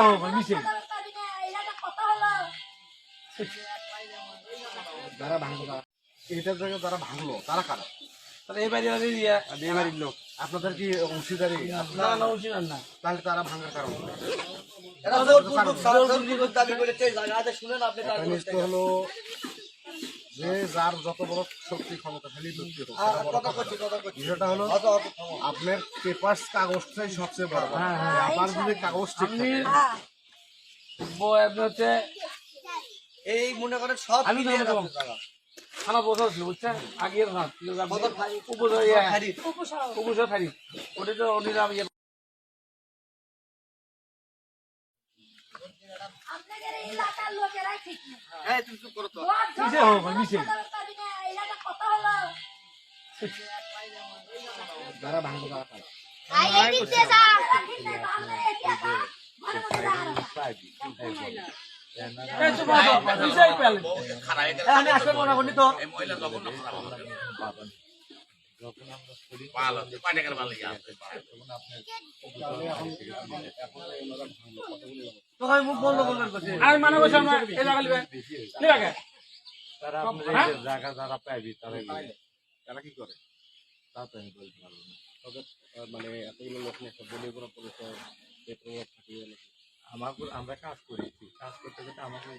হোক মিশে যারা ভাঙলো এটার জায়গায় যারা ভাঙলো তারা কারা? তাহলে এই বাড়ি এই বাড়ির লোক আপনাদের কি অংশীদারি? না না উচিত না। তাহলে তারা ভাঙার কারণ হলো যে যার যত বড় শক্তি ক্ষমতাশালী ব্যক্তি হোক, বিষয়টা হলো আপনার পেপারস কাগজটাই সবচেয়ে বড়। আপনার যদি কাগজ ঠিক হচ্ছে এই মনে করেন সব আমি থানা বসা ছিল বুঝছেন আগের না উপসর থারি ওটা তো অনিরাম মিশে হোক মিশে যারা ভাঙলো তারা কারা? আমি আসলে মনে করি তো তোকে মুখ বন্ধ করবেন আমি মানে বলছি আমরা এই জায়গা লিবে লিবে তারা আপনার জায়গা যারা পাইবি তারা কি করে তা তো আমি বলতে পারবো না। তবে মানে এতগুলো লোক নিয়ে একটা বলি কোনো পরিচয় আমরা কাজ করেছি, কাজ করতে করতে আমাকে